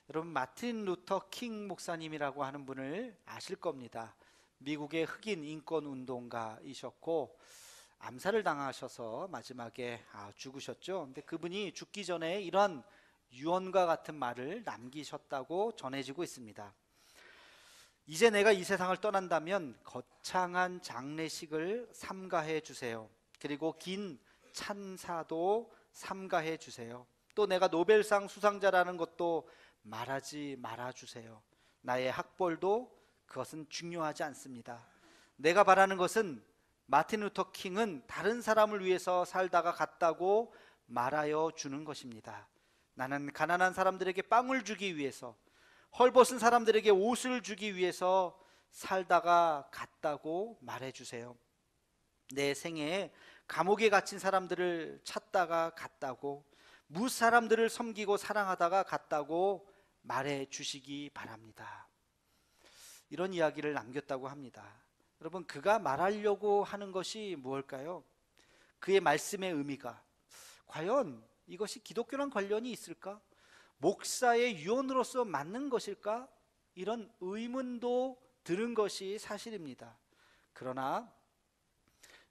여러분, 마틴 루터 킹 목사님이라고 하는 분을 아실 겁니다. 미국의 흑인 인권 운동가이셨고 암살을 당하셔서 마지막에 죽으셨죠. 근데 그분이 죽기 전에 이런 유언과 같은 말을 남기셨다고 전해지고 있습니다. 이제 내가 이 세상을 떠난다면 거창한 장례식을 삼가해 주세요. 그리고 긴 찬사도 삼가해 주세요. 또 내가 노벨상 수상자라는 것도 말하지 말아 주세요. 나의 학벌도 그것은 중요하지 않습니다. 내가 바라는 것은 마틴 루터 킹은 다른 사람을 위해서 살다가 갔다고 말하여 주는 것입니다. 나는 가난한 사람들에게 빵을 주기 위해서, 헐벗은 사람들에게 옷을 주기 위해서 살다가 갔다고 말해주세요. 내 생애에 감옥에 갇힌 사람들을 찾다가 갔다고, 무사람들을 섬기고 사랑하다가 갔다고 말해주시기 바랍니다. 이런 이야기를 남겼다고 합니다. 여러분, 그가 말하려고 하는 것이 무엇일까요? 그의 말씀의 의미가 과연 이것이 기독교랑 관련이 있을까? 목사의 유언으로서 맞는 것일까? 이런 의문도 드는 것이 사실입니다. 그러나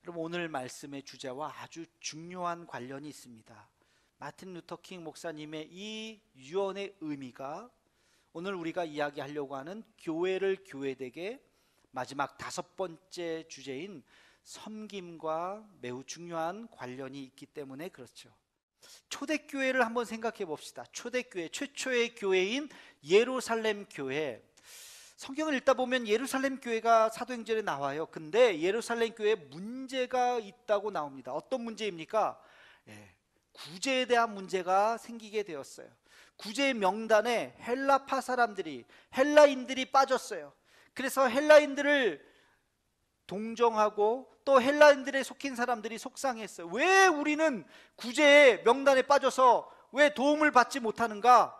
여러분, 오늘 말씀의 주제와 아주 중요한 관련이 있습니다. 마틴 루터 킹 목사님의 이 유언의 의미가 오늘 우리가 이야기하려고 하는 교회를 교회되게 마지막 5번째 주제인 섬김과 매우 중요한 관련이 있기 때문에 그렇죠. 초대교회를 한번 생각해 봅시다. 초대교회, 최초의 교회인 예루살렘 교회. 성경을 읽다 보면 예루살렘 교회가 사도행전에 나와요. 근데 예루살렘 교회에 문제가 있다고 나옵니다. 어떤 문제입니까? 구제에 대한 문제가 생기게 되었어요. 구제 명단에 헬라파 사람들이, 헬라인들이 빠졌어요. 그래서 헬라인들을 동정하고 또 헬라인들에 속힌 사람들이 속상했어요. 왜 우리는 구제 명단에 빠져서 왜 도움을 받지 못하는가?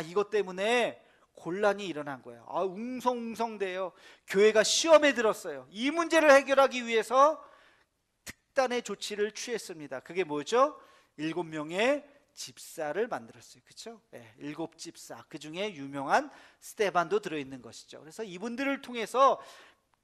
이것 때문에 곤란이 일어난 거예요. 웅성웅성대요. 교회가 시험에 들었어요. 이 문제를 해결하기 위해서 특단의 조치를 취했습니다. 그게 뭐죠? 7명의 집사를 만들었어요. 그렇죠? 7집사. 그 중에 유명한 스데반도 들어있는 것이죠. 그래서 이분들을 통해서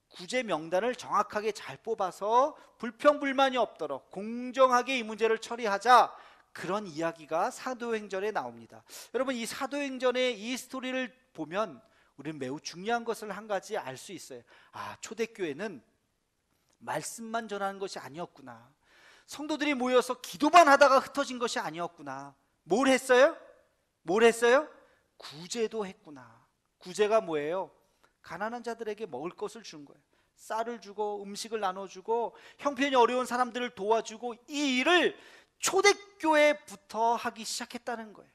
구제 명단을 정확하게 잘 뽑아서 불평불만이 없도록 공정하게 이 문제를 처리하자, 그런 이야기가 사도행전에 나옵니다. 여러분, 이 사도행전의 이 스토리를 보면 우리는 매우 중요한 것을 한 가지 알 수 있어요. 초대교회는 말씀만 전하는 것이 아니었구나. 성도들이 모여서 기도만 하다가 흩어진 것이 아니었구나. 뭘 했어요? 구제도 했구나. 구제가 뭐예요? 가난한 자들에게 먹을 것을 준 거예요. 쌀을 주고 음식을 나눠주고 형편이 어려운 사람들을 도와주고, 이 일을 초대교회부터 하기 시작했다는 거예요.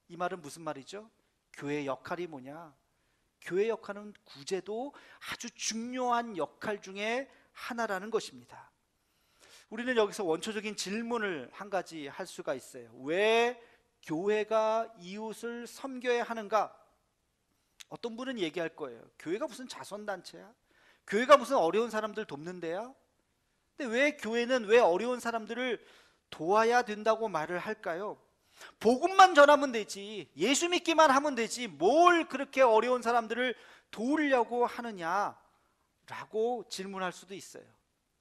이 말은 무슨 말이죠? 교회의 역할이 뭐냐? 교회의 역할은 구제도 아주 중요한 역할 중에 하나라는 것입니다. 우리는 여기서 원초적인 질문을 한 가지 할 수가 있어요. 왜 교회가 이웃을 섬겨야 하는가? 어떤 분은 얘기할 거예요. 교회가 무슨 자선단체야? 교회가 무슨 어려운 사람들 돕는 데야? 근데 왜 교회는 왜 어려운 사람들을 도와야 된다고 말을 할까요? 복음만 전하면 되지, 예수 믿기만 하면 되지, 뭘 그렇게 어려운 사람들을 도우려고 하느냐라고 질문할 수도 있어요.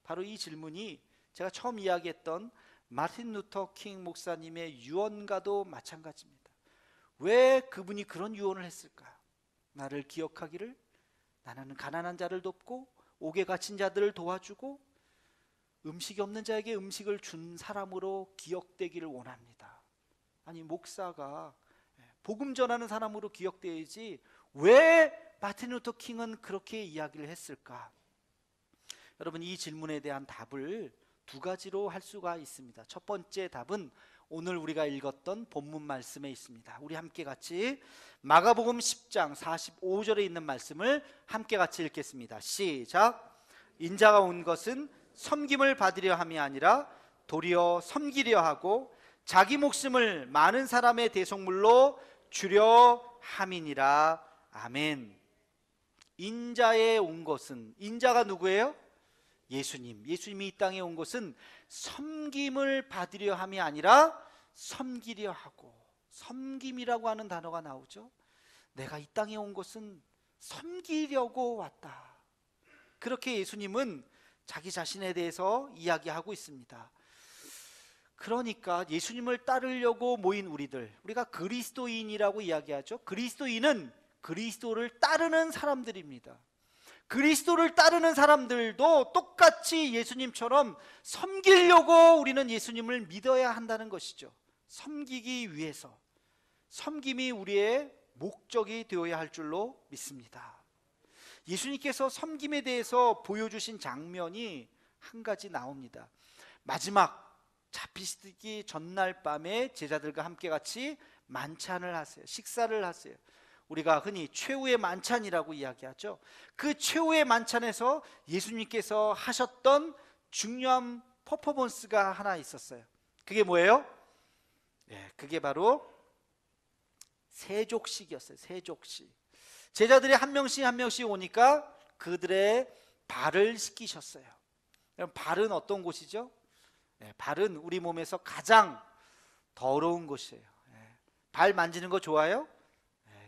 바로 이 질문이 제가 처음 이야기했던 마틴 루터 킹 목사님의 유언과도 마찬가지입니다. 왜 그분이 그런 유언을 했을까? 나를 기억하기를, 나는 가난한 자를 돕고 옥에 갇힌 자들을 도와주고 음식이 없는 자에게 음식을 준 사람으로 기억되기를 원합니다. 아니, 목사가 복음 전하는 사람으로 기억되야지 왜 마틴 루터 킹은 그렇게 이야기를 했을까? 여러분, 이 질문에 대한 답을 2가지로 할 수가 있습니다. 첫 번째 답은 오늘 우리가 읽었던 본문 말씀에 있습니다. 우리 함께 같이 마가복음 10장 45절에 있는 말씀을 함께 같이 읽겠습니다. 시작. 인자가 온 것은 섬김을 받으려 함이 아니라 도리어 섬기려 하고 자기 목숨을 많은 사람의 대속물로 주려 함이니라. 아멘. 인자에 온 것은, 인자가 누구예요? 예수님이 이 땅에 온 것은 섬김을 받으려 함이 아니라 섬기려 하고, 섬김이라고 하는 단어가 나오죠. 내가 이 땅에 온 것은 섬기려고 왔다. 그렇게 예수님은 자기 자신에 대해서 이야기하고 있습니다. 그러니까 예수님을 따르려고 모인 우리가 그리스도인이라고 이야기하죠. 그리스도인은 그리스도를 따르는 사람들입니다. 그리스도를 따르는 사람들도 똑같이 예수님처럼 섬기려고 우리는 예수님을 믿어야 한다는 것이죠. 섬기기 위해서, 섬김이 우리의 목적이 되어야 할 줄로 믿습니다. 예수님께서 섬김에 대해서 보여주신 장면이 한 가지 나옵니다. 마지막 잡히시기 전날 밤에 제자들과 함께 같이 만찬을 하세요. 식사를 하세요. 우리가 흔히 최후의 만찬이라고 이야기하죠. 그 최후의 만찬에서 예수님께서 하셨던 중요한 퍼포먼스가 하나 있었어요. 그게 뭐예요? 그게 바로 세족식이었어요. 세족식. 제자들이 한 명씩 한 명씩 오니까 그들의 발을 씻기셨어요. 발은 어떤 곳이죠? 발은 우리 몸에서 가장 더러운 곳이에요. 발 만지는 거 좋아요?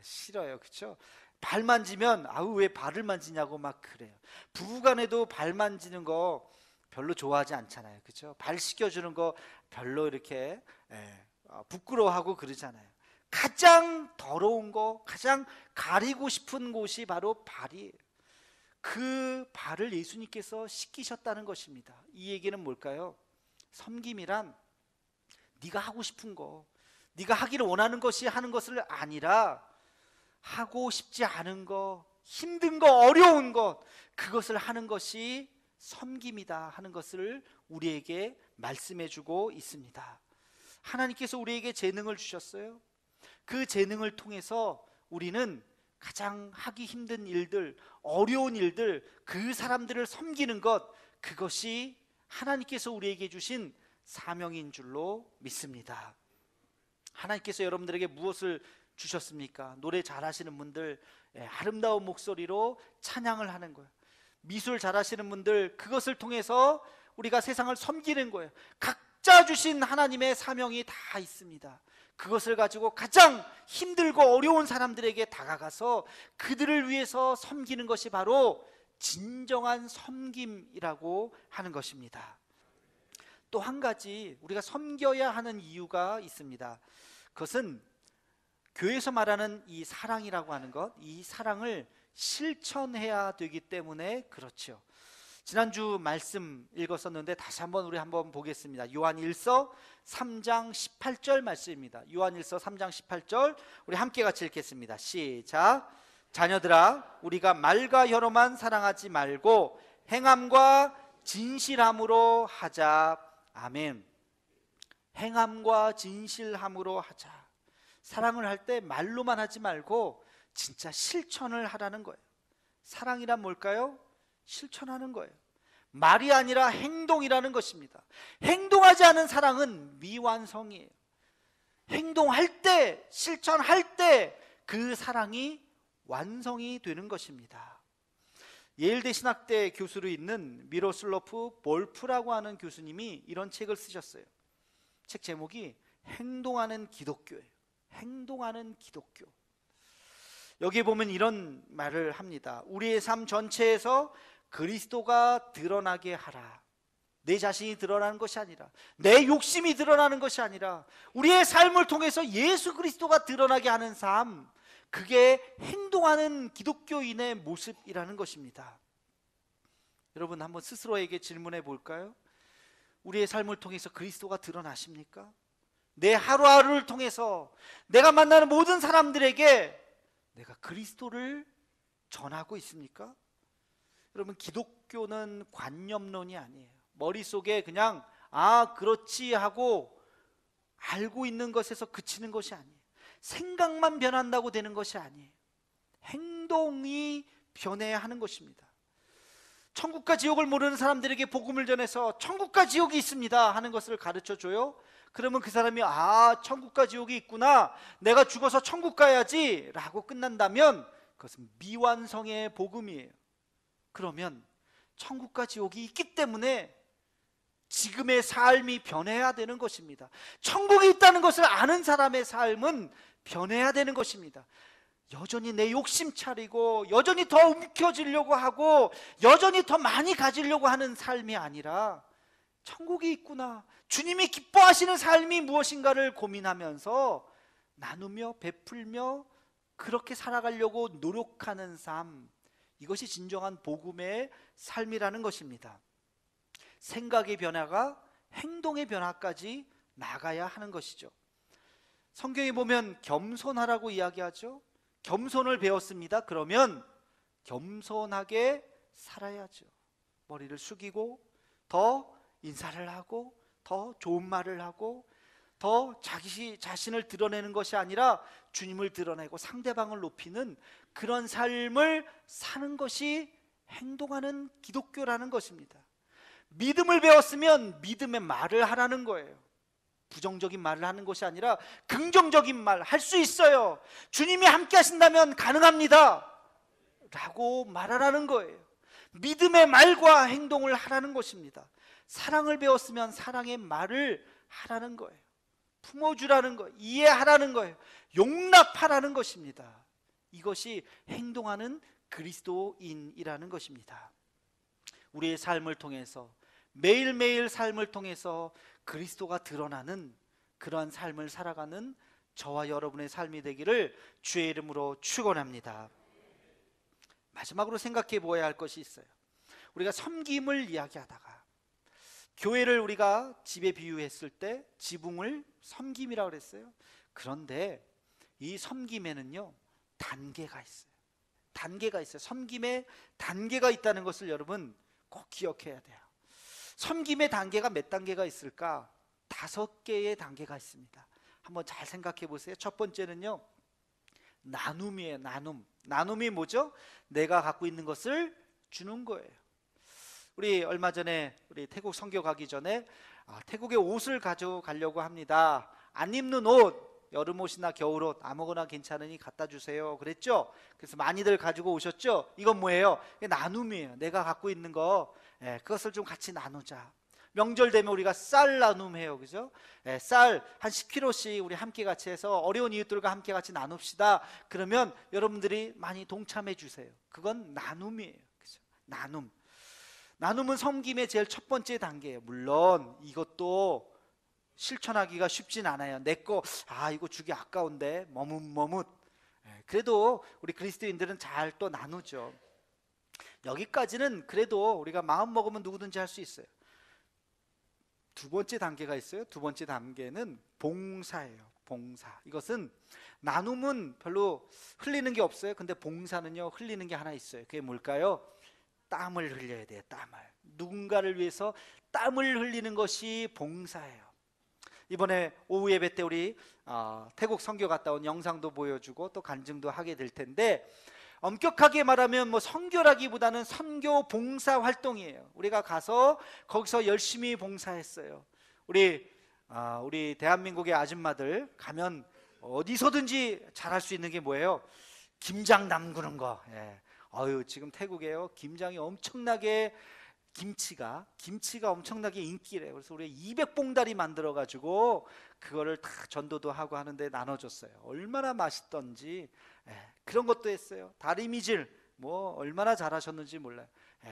싫어요. 그렇죠? 발 만지면 아우 왜 발을 만지냐고 막 그래요. 부부간에도 발 만지는 거 별로 좋아하지 않잖아요. 그렇죠? 발 씻겨주는 거 별로 이렇게 부끄러워하고 그러잖아요. 가장 더러운 거, 가장 가리고 싶은 곳이 바로 발이에요. 그 발을 예수님께서 씻기셨다는 것입니다. 이 얘기는 뭘까요? 섬김이란 네가 하고 싶은 거, 네가 하기를 원하는 것이 하는 것을 아니라 하고 싶지 않은 거, 힘든 거, 어려운 것, 그것을 하는 것이 섬김이다 하는 것을 우리에게 말씀해 주고 있습니다. 하나님께서 우리에게 재능을 주셨어요. 그 재능을 통해서 우리는 가장 하기 힘든 일들, 어려운 일들, 그 사람들을 섬기는 것, 그것이 하나님께서 우리에게 주신 사명인 줄로 믿습니다. 하나님께서 여러분들에게 무엇을 주셨습니까? 노래 잘하시는 분들 아름다운 목소리로 찬양을 하는 거예요. 미술 잘하시는 분들 그것을 통해서 우리가 세상을 섬기는 거예요. 각자 주신 하나님의 사명이 다 있습니다. 그것을 가지고 가장 힘들고 어려운 사람들에게 다가가서 그들을 위해서 섬기는 것이 바로 진정한 섬김이라고 하는 것입니다. 또 한 가지 우리가 섬겨야 하는 이유가 있습니다. 그것은 교회에서 말하는 이 사랑이라고 하는 것, 이 사랑을 실천해야 되기 때문에 그렇죠. 지난주 말씀 읽었었는데 다시 우리 한번 보겠습니다. 요한일서 3장 18절 말씀입니다. 요한일서 3장 18절 우리 함께 같이 읽겠습니다. 시작. 자녀들아, 우리가 말과 혀로만 사랑하지 말고 행함과 진실함으로 하자. 아멘. 행함과 진실함으로 하자. 사랑을 할 때 말로만 하지 말고 진짜 실천을 하라는 거예요. 사랑이란 뭘까요? 실천하는 거예요. 말이 아니라 행동이라는 것입니다. 행동하지 않은 사랑은 미완성이에요. 행동할 때, 실천할 때 그 사랑이 완성이 되는 것입니다. 예일대 신학대 교수로 있는 미로슬로프 볼프라고 하는 교수님이 이런 책을 쓰셨어요. 책 제목이 행동하는 기독교예요. 행동하는 기독교. 여기에 보면 이런 말을 합니다. 우리의 삶 전체에서 그리스도가 드러나게 하라. 내 자신이 드러나는 것이 아니라, 내 욕심이 드러나는 것이 아니라 우리의 삶을 통해서 예수 그리스도가 드러나게 하는 삶, 그게 행동하는 기독교인의 모습이라는 것입니다. 여러분 한번 스스로에게 질문해 볼까요? 우리의 삶을 통해서 그리스도가 드러나십니까? 내 하루하루를 통해서 내가 만나는 모든 사람들에게 내가 그리스도를 전하고 있습니까? 여러분, 기독교는 관념론이 아니에요. 머릿속에 그냥 그렇지 하고 알고 있는 것에서 그치는 것이 아니에요. 생각만 변한다고 되는 것이 아니에요. 행동이 변해야 하는 것입니다. 천국과 지옥을 모르는 사람들에게 복음을 전해서 천국과 지옥이 있습니다 하는 것을 가르쳐줘요. 그러면 그 사람이 천국과 지옥이 있구나, 내가 죽어서 천국 가야지 라고 끝난다면 그것은 미완성의 복음이에요. 그러면 천국과 지옥이 있기 때문에 지금의 삶이 변해야 되는 것입니다. 천국이 있다는 것을 아는 사람의 삶은 변해야 되는 것입니다. 여전히 내 욕심 차리고 여전히 더 움켜쥐려고 하고 여전히 더 많이 가지려고 하는 삶이 아니라 천국이 있구나, 주님이 기뻐하시는 삶이 무엇인가를 고민하면서 나누며 베풀며 그렇게 살아가려고 노력하는 삶, 이것이 진정한 복음의 삶이라는 것입니다. 생각의 변화가 행동의 변화까지 나가야 하는 것이죠. 성경에 보면 겸손하라고 이야기하죠. 겸손을 배웠습니다. 그러면 겸손하게 살아야죠. 머리를 숙이고 더 인사를 하고 더 좋은 말을 하고 더 자기 자신을 드러내는 것이 아니라 주님을 드러내고 상대방을 높이는 그런 삶을 사는 것이 행동하는 기독교라는 것입니다. 믿음을 배웠으면 믿음의 말을 하라는 거예요. 부정적인 말을 하는 것이 아니라 긍정적인 말 할 수 있어요. 주님이 함께 하신다면 가능합니다 라고 말하라는 거예요. 믿음의 말과 행동을 하라는 것입니다. 사랑을 배웠으면 사랑의 말을 하라는 거예요. 품어주라는 거예요. 이해하라는 거예요. 용납하라는 것입니다. 이것이 행동하는 그리스도인이라는 것입니다. 우리의 삶을 통해서, 매일매일 삶을 통해서 그리스도가 드러나는 그러한 삶을 살아가는 저와 여러분의 삶이 되기를 주의 이름으로 축원합니다. 마지막으로 생각해 보아야 할 것이 있어요. 우리가 섬김을 이야기하다가 교회를 우리가 집에 비유했을 때 지붕을 섬김이라고 그랬어요. 그런데 이 섬김에는요 단계가 있어요. 단계가 있어요. 섬김에 단계가 있다는 것을 여러분 꼭 기억해야 돼요. 섬김의 단계가 몇 단계가 있을까? 5개의 단계가 있습니다. 한번 잘 생각해 보세요. 첫 번째는요 나눔이에요. 나눔이 뭐죠? 내가 갖고 있는 것을 주는 거예요. 우리 얼마 전에 우리 태국 선교 가기 전에 태국에 옷을 가져가려고 합니다. 안 입는 옷, 여름옷이나 겨울옷 아무거나 괜찮으니 갖다 주세요 그랬죠. 그래서 많이들 가지고 오셨죠. 이건 뭐예요? 나눔이에요. 내가 갖고 있는 거 그것을 좀 같이 나누자. 명절 되면 우리가 쌀 나눔해요, 그죠? 쌀 한 10kg씩 우리 함께 같이 해서 어려운 이웃들과 함께 같이 나눕시다. 그러면 여러분들이 많이 동참해 주세요. 그건 나눔이에요, 그죠? 나눔은 섬김의 제일 첫 번째 단계예요. 물론 이것도 실천하기가 쉽진 않아요. 내 거 이거 주기 아까운데 머뭇. 그래도 우리 그리스도인들은 잘 또 나누죠. 여기까지는 그래도 우리가 마음 먹으면 누구든지 할 수 있어요. 두 번째 단계가 있어요. 두 번째 단계는 봉사예요. 봉사. 이것은 나눔은 별로 흘리는 게 없어요. 근데 봉사는요 흘리는 게 하나 있어요. 그게 뭘까요? 땀을 흘려야 돼요. 땀을. 누군가를 위해서 땀을 흘리는 것이 봉사예요. 이번에 오후 예배 때 우리 태국 선교 갔다 온 영상도 보여주고 또 간증도 하게 될 텐데, 엄격하게 말하면 선교라기보다는 선교 봉사 활동이에요. 우리가 가서 거기서 열심히 봉사했어요. 우리 대한민국의 아줌마들 가면 어디서든지 잘할 수 있는 게 뭐예요? 김장 담그는 거. 지금 태국에요 김장이 엄청나게 김치가 엄청나게 인기래요. 그래서 우리 200봉다리 만들어 가지고 그거를 다 전도도 하고 하는데 나눠줬어요. 얼마나 맛있던지. 그런 것도 했어요. 다리미질 얼마나 잘하셨는지 몰라요.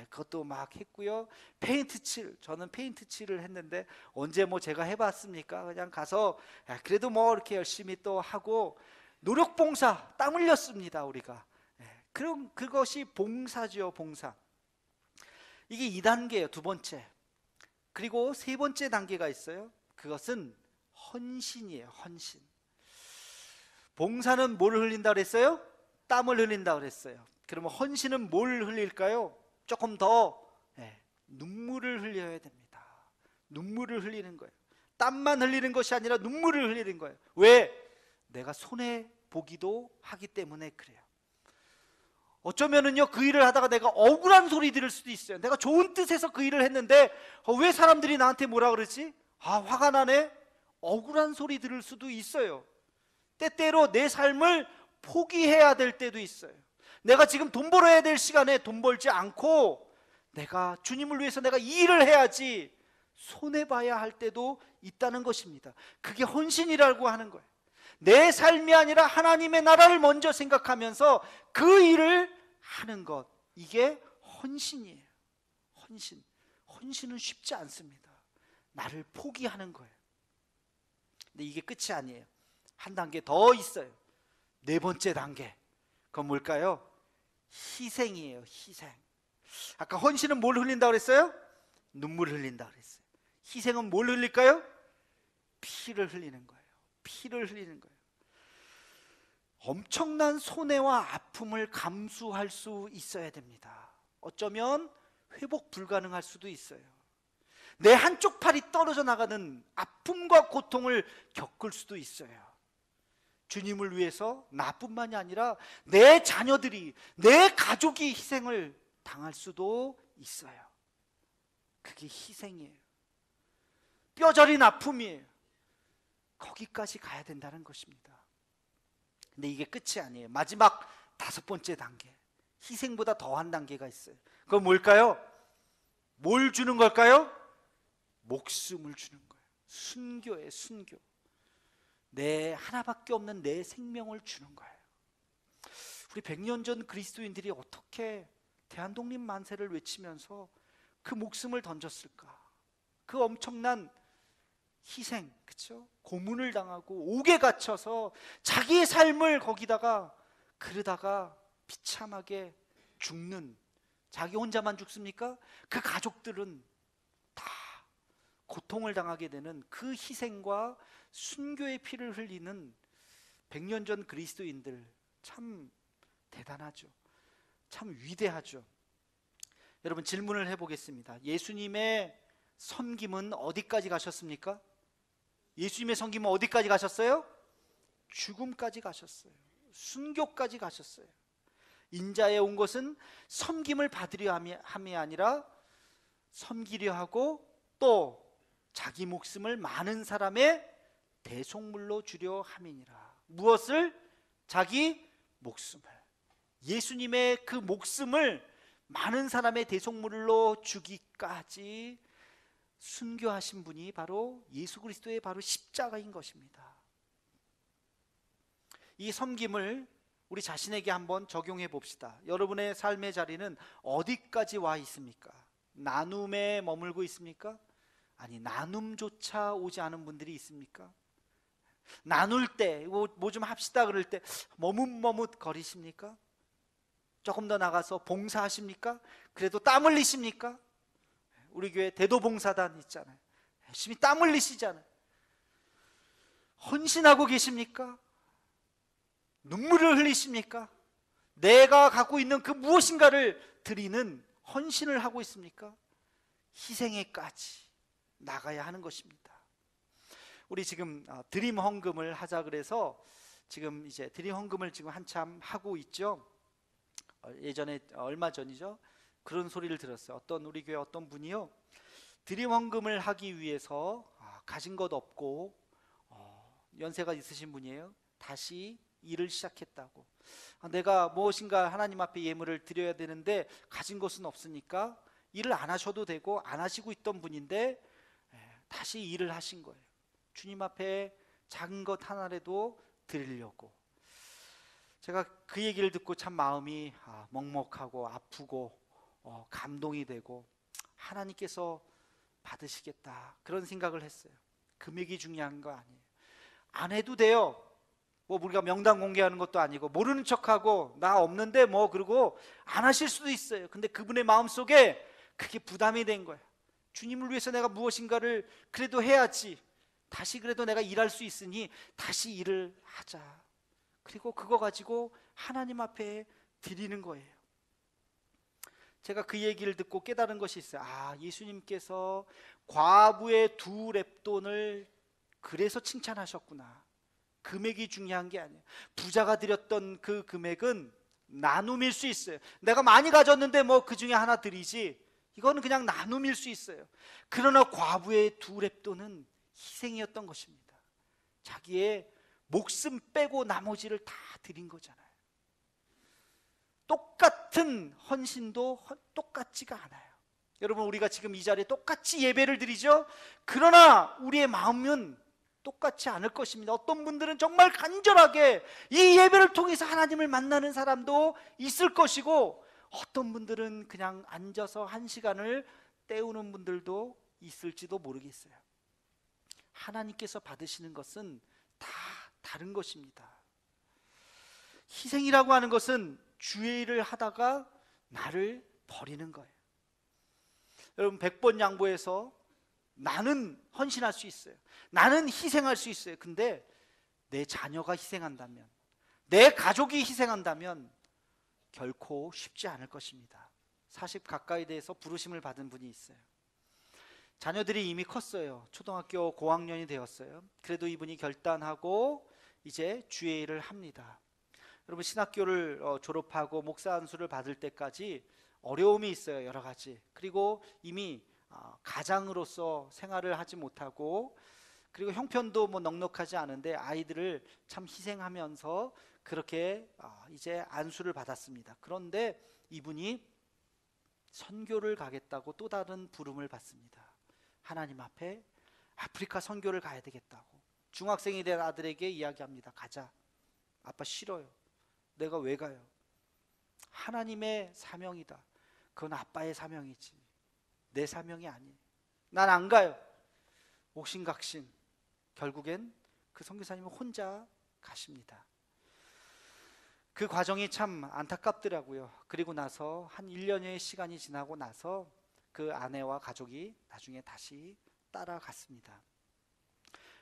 그것도 막 했고요. 저는 페인트 칠을 했는데 언제 제가 해봤습니까? 그냥 가서 그래도 이렇게 열심히 또 하고 노력봉사, 땀 흘렸습니다 우리가. 그럼 그것이 봉사죠. 봉사. 이게 2단계예요. 두 번째. 그리고 세 번째 단계가 있어요. 그것은 헌신이에요. 헌신. 봉사는 뭘 흘린다 그랬어요? 땀을 흘린다 그랬어요. 그러면 헌신은 뭘 흘릴까요? 조금 더 눈물을 흘려야 됩니다. 눈물을 흘리는 거예요. 땀만 흘리는 것이 아니라 눈물을 흘리는 거예요. 왜? 내가 손해 보기도 하기 때문에 그래요. 어쩌면은요 그 일을 하다가 내가 억울한 소리 들을 수도 있어요. 내가 좋은 뜻에서 그 일을 했는데 왜 사람들이 나한테 뭐라 그러지? 화가 나네? 억울한 소리 들을 수도 있어요. 때때로 내 삶을 포기해야 될 때도 있어요. 내가 지금 돈 벌어야 될 시간에 돈 벌지 않고 내가 주님을 위해서 내가 이 일을 해야지 손해봐야 할 때도 있다는 것입니다. 그게 헌신이라고 하는 거예요. 내 삶이 아니라 하나님의 나라를 먼저 생각하면서 그 일을 하는 것, 이게 헌신이에요. 헌신은 쉽지 않습니다. 나를 포기하는 거예요. 근데 이게 끝이 아니에요. 한 단계 더 있어요. 네 번째 단계, 그건 뭘까요? 희생이에요. 희생. 아까 헌신은 뭘 흘린다고 그랬어요? 눈물을 흘린다고 그랬어요. 희생은 뭘 흘릴까요? 피를 흘리는 거예요. 피를 흘리는 거예요. 엄청난 손해와 아픔을 감수할 수 있어야 됩니다. 어쩌면 회복 불가능할 수도 있어요. 내 한쪽 팔이 떨어져 나가는 아픔과 고통을 겪을 수도 있어요. 주님을 위해서 나뿐만이 아니라 내 자녀들이, 내 가족이 희생을 당할 수도 있어요. 그게 희생이에요. 뼈저린 아픔이에요. 거기까지 가야 된다는 것입니다. 근데 이게 끝이 아니에요. 마지막 다섯 번째 단계, 희생보다 더한 단계가 있어요. 그건 뭘까요? 뭘 주는 걸까요? 목숨을 주는 거예요. 순교예요. 순교. 내 하나밖에 없는 내 생명을 주는 거예요. 우리 100년 전 그리스도인들이 어떻게 대한독립 만세를 외치면서 그 목숨을 던졌을까? 그 엄청난 희생, 그렇죠? 고문을 당하고 옥에 갇혀서 자기의 삶을 거기다가 그러다가 비참하게 죽는, 자기 혼자만 죽습니까? 그 가족들은 다 고통을 당하게 되는 그 희생과 순교의 피를 흘리는 100년 전 그리스도인들, 참 대단하죠. 참 위대하죠. 여러분, 질문을 해보겠습니다. 예수님의 섬김은 어디까지 가셨습니까? 예수님의 섬김은 어디까지 가셨어요? 죽음까지 가셨어요. 순교까지 가셨어요. 인자에 온 것은 섬김을 받으려 함이 아니라 섬기려 하고 또 자기 목숨을 많은 사람의 대속물로 주려 함이니라. 무엇을? 자기 목숨을. 예수님의 그 목숨을 많은 사람의 대속물로 주기까지 순교하신 분이 바로 예수 그리스도의 바로 십자가인 것입니다. 이 섬김을 우리 자신에게 한번 적용해 봅시다. 여러분의 삶의 자리는 어디까지 와 있습니까? 나눔에 머물고 있습니까? 아니, 나눔조차 오지 않은 분들이 있습니까? 나눌 때 뭐 좀 합시다 그럴 때 머뭇머뭇 거리십니까? 조금 더 나가서 봉사하십니까? 그래도 땀 흘리십니까? 우리 교회 대도봉사단 있잖아요. 열심히 땀 흘리시잖아요. 헌신하고 계십니까? 눈물을 흘리십니까? 내가 갖고 있는 그 무엇인가를 드리는 헌신을 하고 있습니까? 희생에까지 나가야 하는 것입니다. 우리 지금 드림 헌금을 하자 그래서 지금 이제 드림 헌금을 지금 한참 하고 있죠. 예전에 얼마 전이죠. 그런 소리를 들었어요. 어떤 우리 교회 어떤 분이요, 드림 헌금을 하기 위해서 가진 것 없고 연세가 있으신 분이에요. 다시 일을 시작했다고. 내가 무엇인가 하나님 앞에 예물을 드려야 되는데 가진 것은 없으니까 일을 안 하셔도 되고 안 하시고 있던 분인데 다시 일을 하신 거예요. 주님 앞에 작은 것 하나라도 드리려고. 제가 그 얘기를 듣고 참 마음이 먹먹하고 아프고 감동이 되고, 하나님께서 받으시겠다 그런 생각을 했어요. 금액이 중요한 거 아니에요. 안 해도 돼요. 뭐 우리가 명단 공개하는 것도 아니고 모르는 척하고 나 없는데 뭐 그러고 안 하실 수도 있어요. 근데 그분의 마음속에 그게 부담이 된 거예요. 주님을 위해서 내가 무엇인가를 그래도 해야지, 다시 그래도 내가 일할 수 있으니 다시 일을 하자. 그리고 그거 가지고 하나님 앞에 드리는 거예요. 제가 그 얘기를 듣고 깨달은 것이 있어요. 예수님께서 과부의 2렙돈을 그래서 칭찬하셨구나. 금액이 중요한 게 아니에요. 부자가 드렸던 그 금액은 나눔일 수 있어요. 내가 많이 가졌는데 뭐 그 중에 하나 드리지, 이거는 그냥 나눔일 수 있어요. 그러나 과부의 2렙돈은 희생이었던 것입니다. 자기의 목숨 빼고 나머지를 다 드린 거잖아요. 똑같은 헌신도 똑같지가 않아요. 여러분, 우리가 지금 이 자리에 똑같이 예배를 드리죠. 그러나 우리의 마음은 똑같지 않을 것입니다. 어떤 분들은 정말 간절하게 이 예배를 통해서 하나님을 만나는 사람도 있을 것이고, 어떤 분들은 그냥 앉아서 한 시간을 때우는 분들도 있을지도 모르겠어요. 하나님께서 받으시는 것은 다 다른 것입니다. 희생이라고 하는 것은 주의 일을 하다가 나를 버리는 거예요. 여러분, 100번 양보해서 나는 헌신할 수 있어요. 나는 희생할 수 있어요. 근데 내 자녀가 희생한다면, 내 가족이 희생한다면 결코 쉽지 않을 것입니다. 40 가까이 돼서 부르심을 받은 분이 있어요. 자녀들이 이미 컸어요. 초등학교 고학년이 되었어요. 그래도 이분이 결단하고 이제 주의 일을 합니다. 여러분, 신학교를 졸업하고 목사 안수를 받을 때까지 어려움이 있어요. 여러 가지. 그리고 이미 가장으로서 생활을 하지 못하고, 그리고 형편도 뭐 넉넉하지 않은데 아이들을 참 희생하면서 그렇게 이제 안수를 받았습니다. 그런데 이분이 선교를 가겠다고 또 다른 부름을 받습니다. 하나님 앞에 아프리카 선교를 가야 되겠다고 중학생이 된 아들에게 이야기합니다. 가자. 아빠 싫어요. 내가 왜 가요? 하나님의 사명이다. 그건 아빠의 사명이지 내 사명이 아니에요. 난 안 가요. 옥신각신 결국엔 그 선교사님은 혼자 가십니다. 그 과정이 참 안타깝더라고요. 그리고 나서 한 1년여의 시간이 지나고 나서 그 아내와 가족이 나중에 다시 따라갔습니다.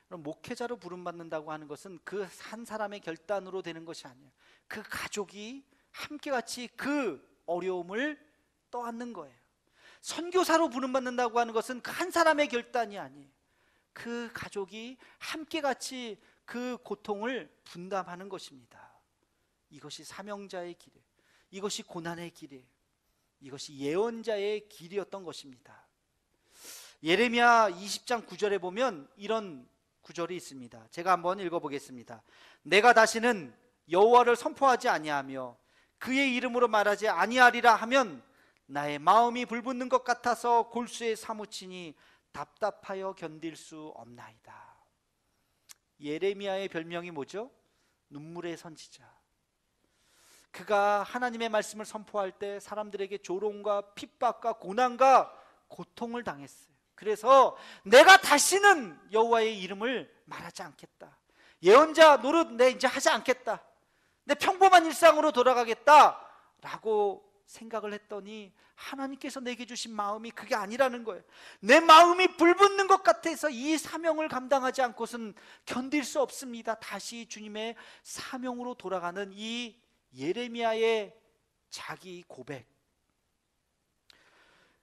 그럼 목회자로 부름받는다고 하는 것은 그 한 사람의 결단으로 되는 것이 아니에요. 그 가족이 함께 같이 그 어려움을 떠안는 거예요. 선교사로 부름받는다고 하는 것은 그 한 사람의 결단이 아니에요. 그 가족이 함께 같이 그 고통을 분담하는 것입니다. 이것이 사명자의 길이에요. 이것이 고난의 길이에요. 이것이 예언자의 길이었던 것입니다. 예레미야 20장 9절에 보면 이런 구절이 있습니다. 제가 한번 읽어보겠습니다. 내가 다시는 여호와를 선포하지 아니하며 그의 이름으로 말하지 아니하리라 하면 나의 마음이 불붙는 것 같아서 골수에 사무치니 답답하여 견딜 수 없나이다. 예레미야의 별명이 뭐죠? 눈물의 선지자. 그가 하나님의 말씀을 선포할 때 사람들에게 조롱과 핍박과 고난과 고통을 당했어요. 그래서 내가 다시는 여호와의 이름을 말하지 않겠다. 예언자 노릇 내 이제 하지 않겠다. 내 평범한 일상으로 돌아가겠다 라고 생각을 했더니 하나님께서 내게 주신 마음이 그게 아니라는 거예요. 내 마음이 불붙는 것 같아서 이 사명을 감당하지 않고선 견딜 수 없습니다. 다시 주님의 사명으로 돌아가는 이 예레미야의 자기 고백.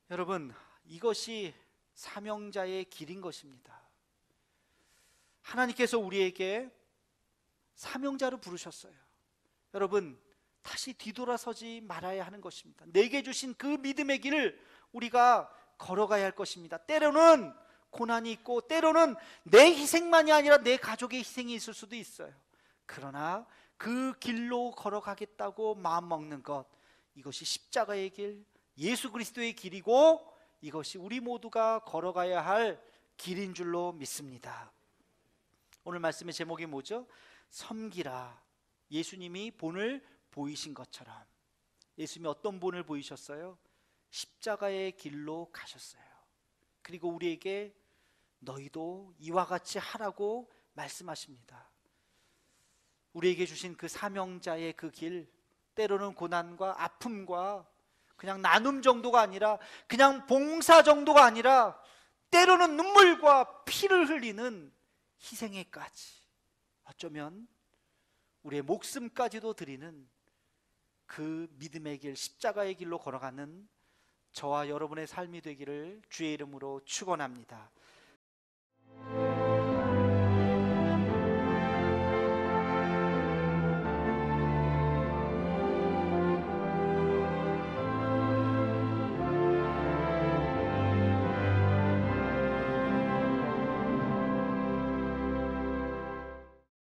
여러분, 이것이 사명자의 길인 것입니다. 하나님께서 우리에게 사명자로 부르셨어요. 여러분, 다시 뒤돌아서지 말아야 하는 것입니다. 내게 주신 그 믿음의 길을 우리가 걸어가야 할 것입니다. 때로는 고난이 있고 때로는 내 희생만이 아니라 내 가족의 희생이 있을 수도 있어요. 그러나 그 길로 걸어가겠다고 마음먹는 것, 이것이 십자가의 길, 예수 그리스도의 길이고 이것이 우리 모두가 걸어가야 할 길인 줄로 믿습니다. 오늘 말씀의 제목이 뭐죠? 섬기라. 예수님이 본을 보이신 것처럼. 예수님이 어떤 본을 보이셨어요? 십자가의 길로 가셨어요. 그리고 우리에게 너희도 이와 같이 하라고 말씀하십니다. 우리에게 주신 그 사명자의 그 길, 때로는 고난과 아픔과 그냥 나눔 정도가 아니라, 그냥 봉사 정도가 아니라 때로는 눈물과 피를 흘리는 희생에까지, 어쩌면 우리의 목숨까지도 드리는 그 믿음의 길, 십자가의 길로 걸어가는 저와 여러분의 삶이 되기를 주의 이름으로 축원합니다.